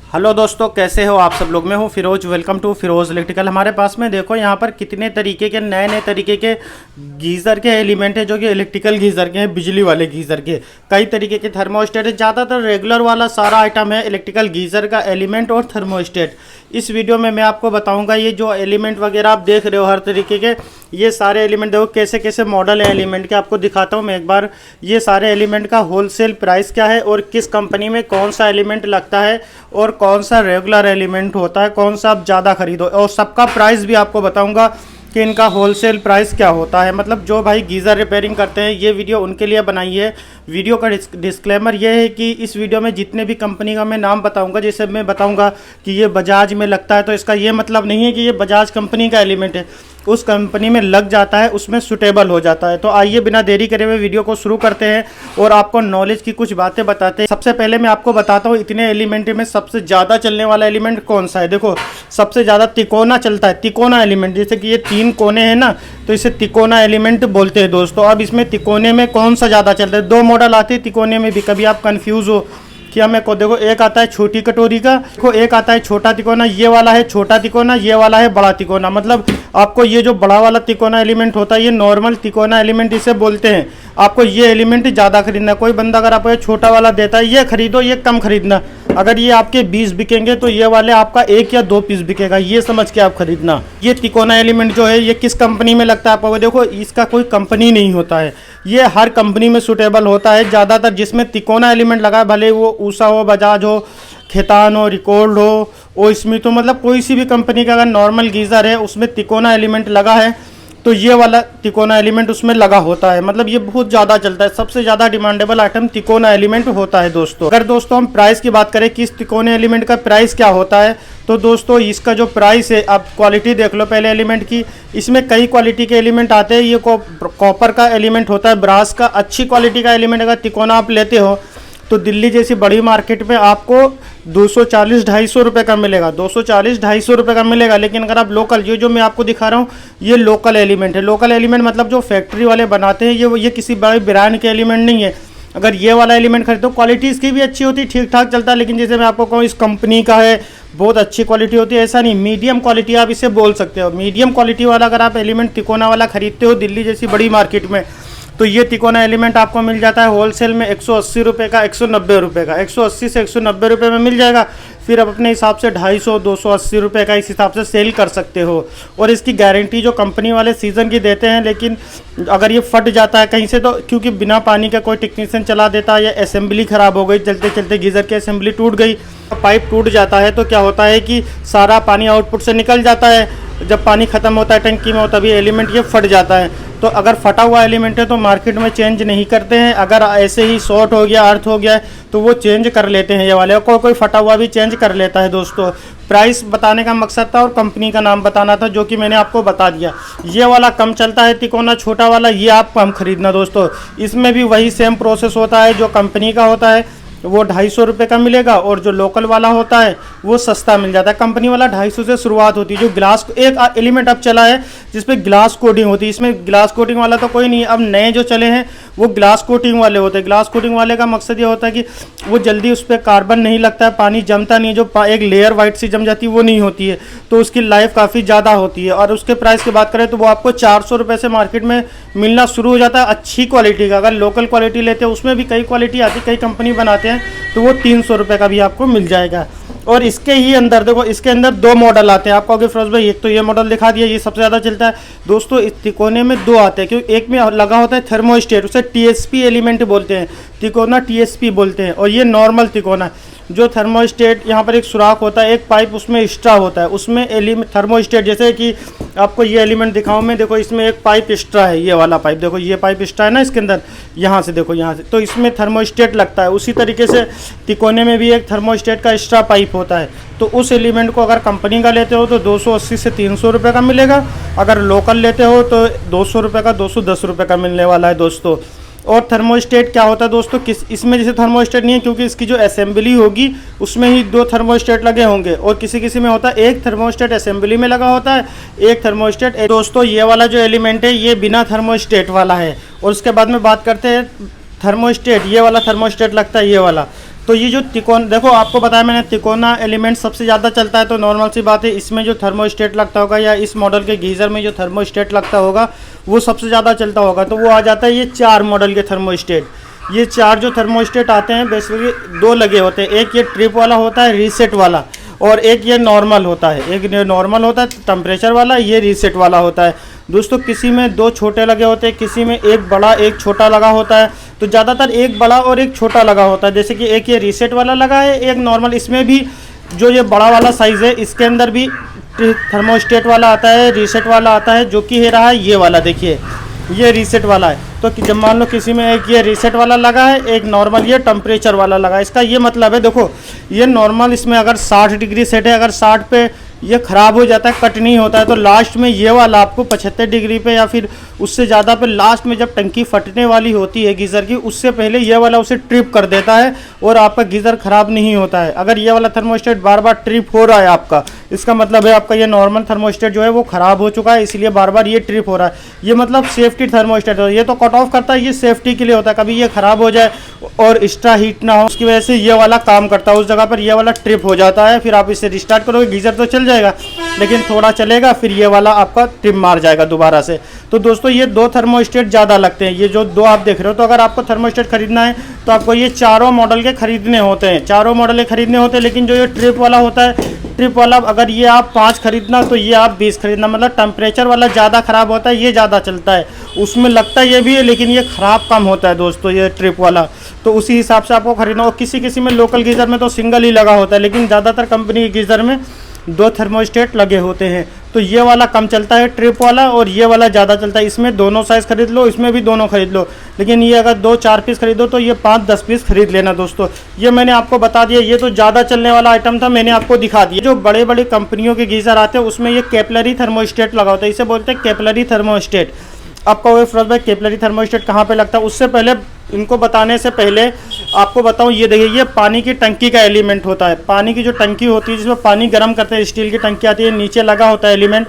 Hello दोस्तों, कैसे हो आप सब लोग। मैं हूं Firoz. Welcome to Firoz electrical. हमारे पास में देखो यहाँ पर कितने तरीके के नए नए तरीके के गीज़र के एलिमेंट है, जो कि इलेक्ट्रिकल गीज़र के हैं, बिजली वाले गीज़र के। कई तरीके के थर्मोस्टेट है, ज़्यादातर रेगुलर वाला सारा आइटम है इलेक्ट्रिकल गीज़र का एलिमेंट और थर्मोस्टेट। इस वीडियो में मैं आपको बताऊंगा ये जो एलिमेंट वगैरह आप देख रहे हो हर तरीके के, ये सारे एलिमेंट देखो कैसे कैसे मॉडल है एलिमेंट के। आपको दिखाता हूँ मैं एक बार ये सारे एलिमेंट का होलसेल प्राइस क्या है और किस कंपनी में कौन सा एलिमेंट लगता है और कौन सा रेगुलर एलिमेंट होता है, कौन सा आप ज़्यादा खरीदो, और सबका प्राइस भी आपको बताऊंगा कि इनका होलसेल प्राइस क्या होता है। मतलब जो भाई गीज़र रिपेयरिंग करते हैं ये वीडियो उनके लिए बनाई है। वीडियो का डिस्क्लेमर ये है कि इस वीडियो में जितने भी कंपनी का मैं नाम बताऊंगा, जैसे मैं बताऊंगा कि ये बजाज में लगता है, तो इसका ये मतलब नहीं है कि ये बजाज कंपनी का एलिमेंट है, उस कंपनी में लग जाता है, उसमें सुटेबल हो जाता है। तो आइए बिना देरी करे हुए वीडियो को शुरू करते हैं और आपको नॉलेज की कुछ बातें बताते हैं। सबसे पहले मैं आपको बताता हूँ इतने एलिमेंट में सबसे ज़्यादा चलने वाला एलिमेंट कौन सा है। देखो सबसे ज़्यादा तिकोना चलता है, तिकोना एलिमेंट। जैसे कि ये 3 कोने हैं ना, तो इसे तिकोना एलिमेंट बोलते हैं दोस्तों। अब इसमें तिकोने में कौन सा ज़्यादा चलता है, 2 मॉडल आते हैं तिकोने में भी, कभी आप कन्फ्यूज़ हो कि हमें को देखो एक आता है छोटी कटोरी का, देखो एक आता है छोटा तिकोना, ये वाला है छोटा तिकोना, ये वाला है बड़ा तिकोना। मतलब आपको ये जो बड़ा वाला तिकोना एलिमेंट होता है ये नॉर्मल तिकोना एलिमेंट इसे बोलते हैं। आपको ये एलिमेंट ज़्यादा खरीदना। कोई बंदा अगर आपको ये छोटा वाला देता है ये खरीदो, ये कम खरीदना। अगर ये आपके 20 बिकेंगे तो ये वाले आपका 1 या 2 पीस बिकेगा, ये समझ के आप खरीदना। ये तिकोना एलिमेंट जो है ये किस कंपनी में लगता है आपको देखो, इसका कोई कंपनी नहीं होता है, ये हर कंपनी में सूटेबल होता है। ज़्यादातर जिसमें तिकोना एलिमेंट लगा है, भले वो ऊषा हो, बजाज हो, खेतान हो, रिकॉर्ड हो, ओ इसमें, तो मतलब कोई सी भी कंपनी का अगर नॉर्मल गीज़र है उसमें तिकोना एलिमेंट लगा है तो ये वाला तिकोना एलिमेंट उसमें लगा होता है। मतलब ये बहुत ज़्यादा चलता है, सबसे ज़्यादा डिमांडेबल आइटम तिकोना एलिमेंट होता है दोस्तों। अगर दोस्तों हम प्राइस की बात करें कि इस तिकोने एलिमेंट का प्राइस क्या होता है, तो दोस्तों इसका जो प्राइस है, आप क्वालिटी देख लो पहले एलिमेंट की। इसमें कई क्वालिटी के एलिमेंट आते हैं। ये कॉपर का एलिमेंट होता है, ब्रास का। अच्छी क्वालिटी का एलिमेंट अगर तिकोना आप लेते हो तो दिल्ली जैसी बड़ी मार्केट में आपको 240-250 रुपये का मिलेगा, 240-250 रुपये का मिलेगा। लेकिन अगर आप लोकल, ये जो मैं आपको दिखा रहा हूँ ये लोकल एलिमेंट है। लोकल एलिमेंट मतलब जो फैक्ट्री वाले बनाते हैं, ये किसी बड़े ब्रांड के एलिमेंट नहीं है। अगर ये वाला एलिमेंट खरीदो, क्वालिटी इसकी भी अच्छी होती है, ठीक ठाक चलता है। लेकिन जैसे मैं आपको कहूँ इस कंपनी का है, बहुत अच्छी क्वालिटी होती है, ऐसा नहीं। मीडियम क्वालिटी आप इसे बोल सकते हो। मीडियम क्वालिटी वाला अगर आप एलिमेंट तिकोना वाला खरीदते हो दिल्ली जैसी बड़ी मार्केट में, तो ये तिकोना एलिमेंट आपको मिल जाता है होलसेल में 180 रुपये का, 190 रुपये का, 180 से 190 रुपये में मिल जाएगा। फिर आप अपने हिसाब से 250-280 रुपये का इस हिसाब से सेल कर सकते हो। और इसकी गारंटी जो कंपनी वाले सीज़न की देते हैं, लेकिन अगर ये फट जाता है कहीं से तो, क्योंकि बिना पानी का कोई टेक्नीशियन चला देता है या असेंबली ख़राब हो गई, चलते चलते गीज़र की असेंबली टूट गई, पाइप टूट जाता है, तो क्या होता है कि सारा पानी आउटपुट से निकल जाता है। जब पानी ख़त्म होता है टंकी में, तभी एलिमेंट ये फट जाता है। तो अगर फटा हुआ एलिमेंट है तो मार्केट में चेंज नहीं करते हैं। अगर ऐसे ही शॉर्ट हो गया, अर्थ हो गया है, तो वो चेंज कर लेते हैं ये वाले। कोई फटा हुआ भी चेंज कर लेता है दोस्तों। प्राइस बताने का मकसद था और कंपनी का नाम बताना था, जो कि मैंने आपको बता दिया। ये वाला कम चलता है तिकोना छोटा वाला, ये आप कम खरीदना दोस्तों। इसमें भी वही सेम प्रोसेस होता है, जो कंपनी का होता है वो 250 रुपये का मिलेगा, और जो लोकल वाला होता है वो सस्ता मिल जाता है। कंपनी वाला 250 से शुरुआत होती है। जो ग्लास, एक एलिमेंट अब चला है जिसपे ग्लास कोटिंग होती है, इसमें ग्लास कोटिंग वाला तो कोई नहीं है। अब नए जो चले हैं वो ग्लास कोटिंग वाले होते हैं। ग्लास कोटिंग वाले का मकसद ये होता है कि वो जल्दी उस पर कार्बन नहीं लगता है, पानी जमता नहीं है, जो एक लेयर वाइट सी जम जाती है वो नहीं होती है, तो उसकी लाइफ काफ़ी ज़्यादा होती है। और उसके प्राइस की बात करें तो वो आपको 400 रुपये से मार्केट में मिलना शुरू हो जाता है अच्छी क्वालिटी का। अगर लोकल क्वालिटी लेते हैं, उसमें भी कई क्वालिटी आती है, कई कंपनी बनाते हैं, तो वो 300 रुपये का भी आपको मिल जाएगा। और इसके ही अंदर देखो, इसके अंदर 2 मॉडल आते हैं। आपको अगर फिरोज भाई एक तो ये मॉडल दिखा दिया, ये सबसे ज़्यादा चलता है दोस्तों। इस तिकोने में 2 आते हैं, क्योंकि एक में लगा होता है थर्मोस्टेट, उसे टीएसपी एलिमेंट बोलते हैं, तिकोना टीएसपी बोलते हैं। और ये नॉर्मल तिकोना, जो थर्मोस्टेट, यहाँ पर एक सुराख होता है, एक पाइप उसमें एक्स्ट्रा होता है, उसमें थर्मोस्टेट, जैसे कि आपको ये एलिमेंट दिखाऊं मैं, देखो इसमें एक पाइप एक्स्ट्रा है, ये वाला पाइप देखो, ये पाइप एक्स्ट्रा है ना इसके अंदर, यहाँ से देखो, यहाँ से, तो इसमें थर्मोस्टेट लगता है। उसी तरीके से तिकोने में भी एक थर्मोस्टेट का एक्स्ट्रा पाइप होता है। तो उस एलिमेंट को अगर कंपनी का लेते हो तो 280 से 300 रुपये का मिलेगा। अगर लोकल लेते हो तो 200 रुपये का, 210 रुपये का मिलने वाला है दोस्तों। और थर्मोस्टेट क्या होता है दोस्तों, इसमें जैसे थर्मोस्टेट नहीं है, क्योंकि इसकी जो असेंबली होगी उसमें ही 2 थर्मोस्टेट लगे होंगे, और किसी किसी में होता है एक थर्मोस्टेट असेंबली में लगा होता है, एक थर्मोस्टेट। दोस्तों ये वाला जो एलिमेंट है ये बिना थर्मोस्टेट वाला है। और उसके बाद में बात करते हैं थर्मोस्टेट, ये वाला थर्मोस्टेट लगता है, ये वाला। तो ये जो तिकोन, देखो आपको बताया मैंने तिकोना एलिमेंट सबसे ज़्यादा चलता है, तो नॉर्मल सी बात है इसमें जो थर्मोस्टेट लगता होगा या इस मॉडल के गीज़र में जो थर्मोस्टेट लगता होगा वो सबसे ज़्यादा चलता होगा। तो वो आ जाता है ये 4 मॉडल के थर्मोस्टेट। ये 4 जो थर्मोस्टेट आते हैं बेसिकली 2 लगे होते हैं, एक ये ट्रिप वाला होता है रीसेट वाला, और एक ये नॉर्मल होता है। एक नॉर्मल होता है टेम्परेचर वाला, ये रीसेट वाला होता है दोस्तों। किसी में 2 छोटे लगे होते हैं, किसी में एक बड़ा एक छोटा लगा होता है। तो ज़्यादातर एक बड़ा और एक छोटा लगा होता है, जैसे कि एक ये रीसेट वाला लगा है, एक नॉर्मल। इसमें भी जो ये बड़ा वाला साइज़ है इसके अंदर भी थर्मोस्टेट वाला आता है, रीसेट वाला आता है, जो कि है रहा है ये वाला। देखिए ये रीसेट वाला है। तो जब मान लो किसी में एक ये रीसेट वाला लगा है, एक नॉर्मल ये टेम्परेचर वाला लगा है, इसका ये मतलब है देखो ये नॉर्मल इसमें अगर 60 डिग्री सेट है, अगर 60 पे ये ख़राब हो जाता है, कट नहीं होता है, तो लास्ट में ये वाला आपको 75 डिग्री पे या फिर उससे ज़्यादा पे लास्ट में जब टंकी फटने वाली होती है गीज़र की, उससे पहले ये वाला उसे ट्रिप कर देता है और आपका गीज़र ख़राब नहीं होता है। अगर ये वाला थर्मोस्टेट बार बार ट्रिप हो रहा है आपका, इसका मतलब है आपका ये नॉर्मल थर्मोस्टेट जो है वो ख़राब हो चुका है, इसलिए बार बार ये ट्रिप हो रहा है। ये मतलब सेफ्टी थर्मोस्टेट है, ये तो कट ऑफ करता है, ये सेफ्टी के लिए होता है, कभी ये ख़राब हो जाए और एक्स्ट्रा हीट ना हो उसकी वजह से ये वाला काम करता है। उस जगह पर ये वाला ट्रिप हो जाता है, फिर आप इसे रिस्टार्ट करोगे गीज़र तो चल जाएगा लेकिन थोड़ा चलेगा, फिर ये वाला आपका ट्रिप मार जाएगा दोबारा से। तो दोस्तों ये 2 थर्मोस्टेट ज़्यादा लगते हैं, ये जो 2 आप देख रहे हो। तो अगर आपको थर्मोस्टेट खरीदना है तो आपको ये चारों मॉडल के खरीदने होते हैं, चारों मॉडल के खरीदने होते हैं। लेकिन जो ये ट्रिप वाला होता है, ट्रिप वाला अगर ये आप 5 खरीदना तो ये आप 20 खरीदना, मतलब टेम्परेचर वाला ज़्यादा ख़राब होता है, ये ज़्यादा चलता है। उसमें लगता ये भी है लेकिन ये ख़राब कम होता है दोस्तों ये ट्रिप वाला। तो उसी हिसाब से आपको खरीदना। और किसी किसी में लोकल गीज़र में तो सिंगल ही लगा होता है, लेकिन ज़्यादातर कंपनी के गीज़र में 2 थर्मोस्टेट लगे होते हैं। तो ये वाला कम चलता है ट्रिप वाला, और ये वाला ज़्यादा चलता है। इसमें दोनों साइज़ खरीद लो, इसमें भी दोनों खरीद लो, लेकिन ये अगर 2-4 पीस खरीदो तो ये 5-10 पीस खरीद लेना दोस्तों। ये मैंने आपको बता दिया, ये तो ज़्यादा चलने वाला आइटम था, मैंने आपको दिखा दिया। जो बड़े बड़े कंपनियों के गीज़र आते हैं उसमें ये कैपिलरी थर्मोस्टेट लगा होता है, इसे बोलते हैं कैपिलरी थर्मोस्टेट। आपका वो फिरोज भाई कैपिलरी थर्मोस्टेट कहाँ पे लगता है, उससे पहले इनको बताने से पहले आपको बताऊं, ये देखिए ये पानी की टंकी का एलिमेंट होता है। पानी की जो टंकी होती है जिसमें पानी गर्म करते हैं, स्टील की टंकी आती है, नीचे लगा होता है एलिमेंट।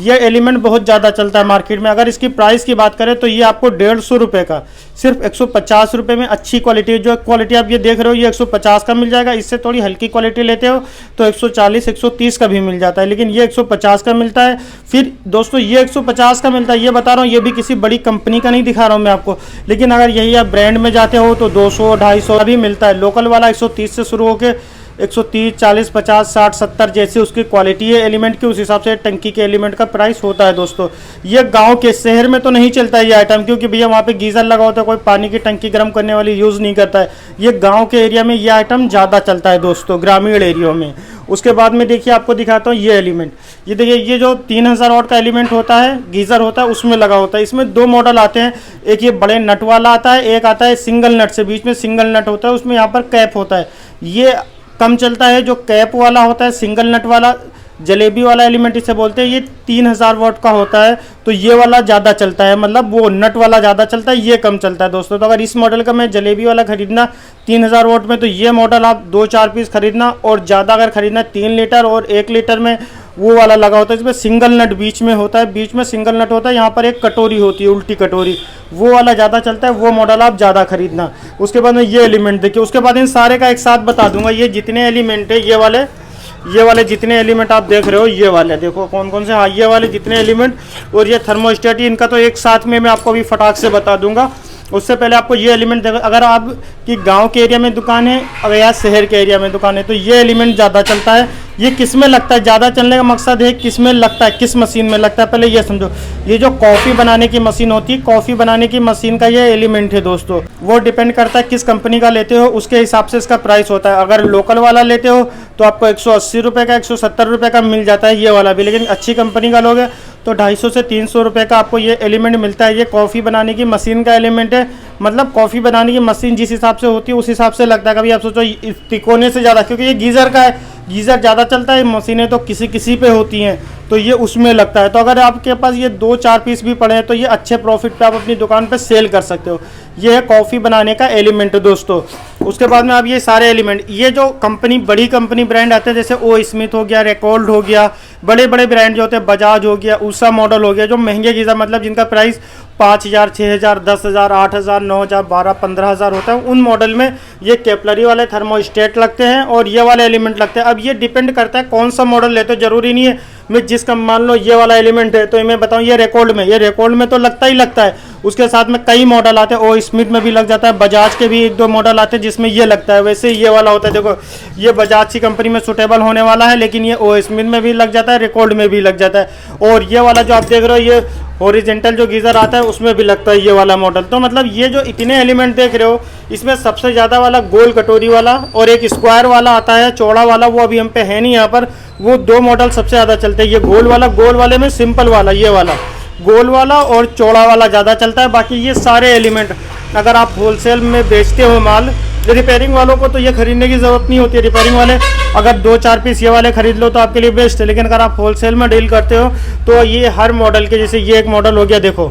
ये एलिमेंट बहुत ज़्यादा चलता है मार्केट में। अगर इसकी प्राइस की बात करें तो ये आपको 150 रुपये का, सिर्फ 150 रुपये में अच्छी क्वालिटी, जो क्वालिटी आप ये देख रहे हो ये 150 का मिल जाएगा। इससे थोड़ी हल्की क्वालिटी लेते हो तो 140-130 का भी मिल जाता है, लेकिन ये 150 का मिलता है। फिर दोस्तों ये 150 का मिलता है, ये बता रहा हूँ, ये भी किसी बड़ी कंपनी का नहीं दिखा रहा हूँ मैं आपको। लेकिन अगर यही आप ब्रांड में जाते हो तो 200-250 भी मिलता है। लोकल वाला 130 से शुरू होकर 130, 40, 50, 60, 70 जैसे उसकी क्वालिटी है एलिमेंट की, उस हिसाब से टंकी के एलिमेंट का प्राइस होता है दोस्तों। ये गांव के, शहर में तो नहीं चलता है ये आइटम, क्योंकि भैया वहाँ पे गीज़र लगा होता है, कोई पानी की टंकी गर्म करने वाली यूज़ नहीं करता है। ये गाँव के एरिया में ये आइटम ज़्यादा चलता है दोस्तों, ग्रामीण एरिया में। उसके बाद में देखिए आपको दिखाता हूँ ये एलिमेंट। ये देखिए ये जो 3000 वाट का एलिमेंट होता है, गीज़र होता है, उसमें लगा होता है। इसमें 2 मॉडल आते हैं, एक ये बड़े नट वाला आता है, एक आता है सिंगल नट से, बीच में सिंगल नट होता है, उसमें यहाँ पर कैप होता है। ये कम चलता है। जो कैप वाला होता है सिंगल नट वाला, जलेबी वाला एलिमेंट इसे बोलते हैं, ये 3000 वाट का होता है। तो ये वाला ज़्यादा चलता है, मतलब वो नट वाला ज़्यादा चलता है, ये कम चलता है दोस्तों। तो अगर इस मॉडल का मैं जलेबी वाला खरीदना 3000 वाट में, तो ये मॉडल आप 2-4 पीस खरीदना, और ज़्यादा अगर खरीदना 3 लीटर और 1 लीटर में वो वाला लगा होता है, इसमें सिंगल नट बीच में होता है, बीच में सिंगल नट होता है, यहाँ पर एक कटोरी होती है, उल्टी कटोरी, वो वाला ज़्यादा चलता है, वो मॉडल आप ज़्यादा खरीदना। उसके बाद में ये एलिमेंट देखिए, उसके बाद इन सारे का एक साथ बता दूंगा। ये जितने एलिमेंट है, ये वाले जितने एलिमेंट आप देख रहे हो, ये वाले देखो कौन कौन से, हाँ ये वाले जितने एलिमेंट और ये थर्मोस्टेट, इनका तो एक साथ में मैं आपको अभी फटाक से बता दूंगा। उससे पहले आपको ये एलिमेंट देखो, अगर आप कि गांव के एरिया में दुकान है अगर या शहर के एरिया में दुकान है, तो ये एलिमेंट ज़्यादा चलता है। ये किस में लगता है, ज़्यादा चलने का मकसद है किस में लगता है, किस मशीन में लगता है, पहले ये समझो। ये जो कॉफ़ी बनाने की मशीन होती है, कॉफ़ी बनाने की मशीन का ये एलिमेंट है दोस्तों। वो डिपेंड करता है किस कंपनी का लेते हो, उसके हिसाब से इसका प्राइस होता है। अगर लोकल वाला लेते हो तो आपको 180 रुपये का, 170 रुपये का मिल जाता है ये वाला भी। लेकिन अच्छी कंपनी का लोगे तो 250 से 300 रुपये का आपको ये एलिमेंट मिलता है। ये कॉफ़ी बनाने की मशीन का एलिमेंट है, मतलब कॉफ़ी बनाने की मशीन जिस हिसाब से होती है उस हिसाब से लगता है। कभी आप सोचो इस तिकोने से ज़्यादा, क्योंकि ये गीज़र का है, गीज़र ज़्यादा चलता है, मशीनें तो किसी किसी पे होती हैं, तो ये उसमें लगता है। तो अगर आपके पास ये 2-4 पीस भी पड़े हैं तो ये अच्छे प्रॉफिट पे आप अपनी दुकान पे सेल कर सकते हो। ये है कॉफ़ी बनाने का एलिमेंट दोस्तों। उसके बाद में अब ये सारे एलिमेंट, ये जो कंपनी बड़ी कंपनी ब्रांड आते हैं जैसे ओ स्मिथ हो गया, रेकॉल्ड हो गया, बड़े बड़े ब्रांड जो होते हैं, बजाज हो गया, उषा मॉडल हो गया, जो महंगे गीज़र मतलब जिनका प्राइस 5,000, 6,000, 10,000, 8,000, 9,000, 12,000, 15,000 होता है, उन मॉडल में ये कैपिलरी वाले थर्मोस्टेट लगते हैं और ये वाले एलिमेंट लगते हैं। अब ये डिपेंड करता है कौन सा मॉडल लेते हो, जरूरी नहीं है मैं जिसका मान लो ये वाला एलिमेंट है तो मैं बताऊं ये रेकॉर्ड में तो लगता ही लगता है, उसके साथ में कई मॉडल आते हैं, ओ स्मिथ में भी लग जाता है, बजाज के भी 1-2 मॉडल आते हैं जिसमें ये लगता है, वैसे ये वाला होता है। देखो ये बजाज की कंपनी में सुटेबल होने वाला है, लेकिन ये ओ स्मिथ में भी लग जाता है, रेकॉर्ड में भी लग जाता है, और ये वाला जो आप देख रहे हो ये हॉरिजॉन्टल जो गीज़र आता है उसमें भी लगता है ये वाला मॉडल। तो मतलब ये जो इतने एलिमेंट देख रहे हो इसमें सबसे ज़्यादा वाला गोल कटोरी वाला और एक स्क्वायर वाला आता है चौड़ा वाला, वो अभी हम पे है नहीं यहाँ पर, वो 2 मॉडल सबसे ज़्यादा चलते हैं। ये गोल वाले में सिंपल वाला, ये वाला गोल वाला और चौड़ा वाला ज़्यादा चलता है। बाकी ये सारे एलिमेंट अगर आप होलसेल में बेचते हो माल, रिपेयरिंग वालों को तो ये खरीदने की ज़रूरत नहीं होती है, रिपेयरिंग वाले अगर 2-4 पीस ये वाले खरीद लो तो आपके लिए बेस्ट है। लेकिन अगर आप होलसेल में डील करते हो तो ये हर मॉडल के, जैसे ये एक मॉडल हो गया, देखो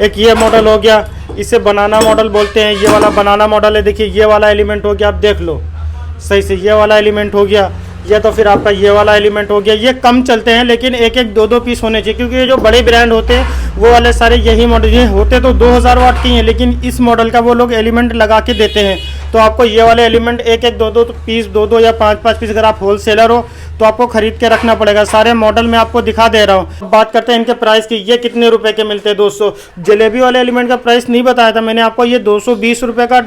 एक ये मॉडल हो गया, इसे बनाना मॉडल बोलते हैं, ये वाला बनाना मॉडल है। देखिए ये वाला एलिमेंट हो गया, आप देख लो सही से, ये वाला एलिमेंट हो गया, ये तो फिर आपका ये वाला एलिमेंट हो गया। ये कम चलते हैं लेकिन 1-1, 2-2 पीस होने चाहिए, क्योंकि ये जो बड़े ब्रांड होते हैं वो वाले सारे यही मॉडल, ये होते तो 2000 वाट की हैं, लेकिन इस मॉडल का वो लोग एलिमेंट लगा के देते हैं। तो आपको ये वाले एलिमेंट 1-1, 2-2 पीस, 2-2 या 5-5 पीस अगर आप होलसेलर हो तो आपको खरीद के रखना पड़ेगा। सारे मॉडल मैं आपको दिखा दे रहा हूँ। बात करते हैं इनके प्राइस की, ये कितने रुपए के मिलते हैं दोस्तों। जलेबी वाले एलिमेंट का प्राइस नहीं बताया था मैंने आपको, ये 220 रुपये का,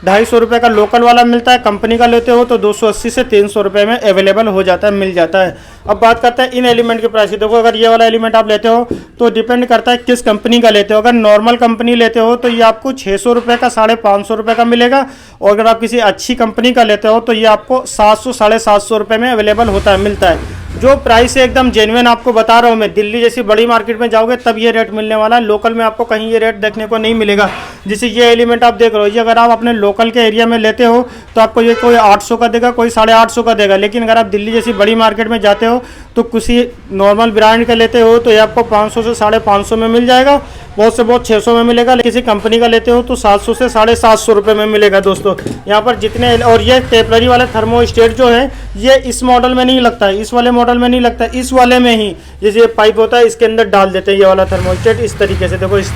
250 रुपये का लोकल वाला मिलता है। कंपनी का लेते हो तो 280 से 300 रुपये में अवेलेबल हो जाता है, मिल जाता है। अब बात करते हैं इन एलिमेंट के प्राइस की। देखो अगर ये वाला एलिमेंट आप लेते हो तो डिपेंड करता है किस कंपनी का लेते हो। अगर नॉर्मल कंपनी लेते हो तो ये आपको 600 रुपये का, 550 रुपये का मिलेगा, और अगर आप किसी अच्छी कंपनी का लेते हो तो ये आपको 700, 750 रुपये में अवेलेबल होता है, मिलता है। जो प्राइस है एकदम जेन्युइन आपको बता रहा हूँ मैं, दिल्ली जैसी बड़ी मार्केट में जाओगे तब ये रेट मिलने वाला है, लोकल में आपको कहीं ये रेट देखने को नहीं मिलेगा। जैसे ये एलिमेंट आप देख रहे हो, ये अगर आप अपने लोकल के एरिया में लेते हो तो आपको ये कोई 800 का देगा, कोई 850 का देगा, लेकिन अगर आप दिल्ली जैसी बड़ी मार्केट में जाते हो तो किसी नॉर्मल ब्रांड का लेते हो तो ये आपको 500 से 550 में मिल जाएगा, बहुत से बहुत 600 में मिलेगा। किसी कंपनी का लेते हो तो 700 से 750 रुपये में मिलेगा दोस्तों। यहाँ पर जितने, और ये टेम्पररी वाला थर्मोस्टेट जो है ये इस मॉडल में नहीं लगता है, इस वाले मॉडल में नहीं लगता है, इस वाले में ही जैसे ये पाइप होता है इसके अंदर डाल देते हैं ये वाला थर्मोस्टेट, इस तरीके से, देखो इस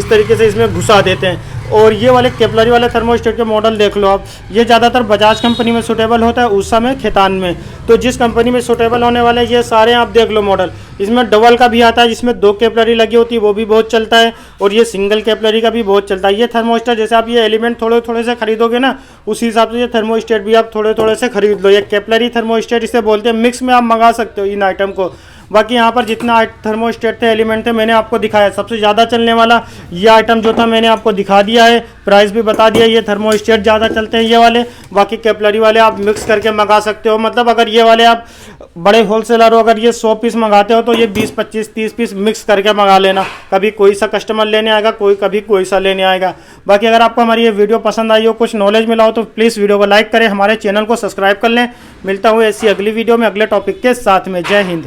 तरीके से इसमें घुसा देते हैं। और ये वाले कैपिलरी वाले थर्मोस्टेट के मॉडल देख लो आप, ये ज़्यादातर बजाज कंपनी में सूटेबल होता है, उषा में, खेतान में। तो जिस कंपनी में सूटेबल होने वाले ये सारे आप देख लो मॉडल। इसमें डबल का भी आता है जिसमें 2 कैपिलरी लगी होती है, वो भी बहुत चलता है, और ये सिंगल कैपिलरी का भी बहुत चलता है। ये थर्मोस्टेट जैसे आप ये एलिमेंट थोड़े थोड़े से खरीदोगे ना, उसी हिसाब से ये थर्मोस्टेट भी आप थोड़े थोड़े से खरीद लो। ये कैपिलरी थर्मोस्टेट इसे बोलते हैं, मिक्स में आप मंगा सकते हो इन आइटम को। बाकी यहाँ पर जितना थर्मोस्टेट थे, एलिमेंट थे, मैंने आपको दिखाया। सबसे ज़्यादा चलने वाला ये आइटम जो था मैंने आपको दिखा दिया है, प्राइस भी बता दिया। ये थर्मोस्टेट ज़्यादा चलते हैं ये वाले, बाकी कैपिलरी वाले आप मिक्स करके मंगा सकते हो। मतलब अगर ये वाले आप बड़े होलसेलर हो, अगर ये 100 पीस मंगाते हो तो ये 20, 25, 30 पीस मिक्स करके मंगा लेना। कभी कोई सा कस्टमर लेने आएगा, कभी कोई सा लेने आएगा। बाकी अगर आपको हमारी ये वीडियो पसंद आई हो, कुछ नॉलेज मिला हो तो प्लीज़ वीडियो को लाइक करें, हमारे चैनल को सब्सक्राइब कर लें। मिलता हूँ ऐसी अगली वीडियो में अगले टॉपिक के साथ में। जय हिंद।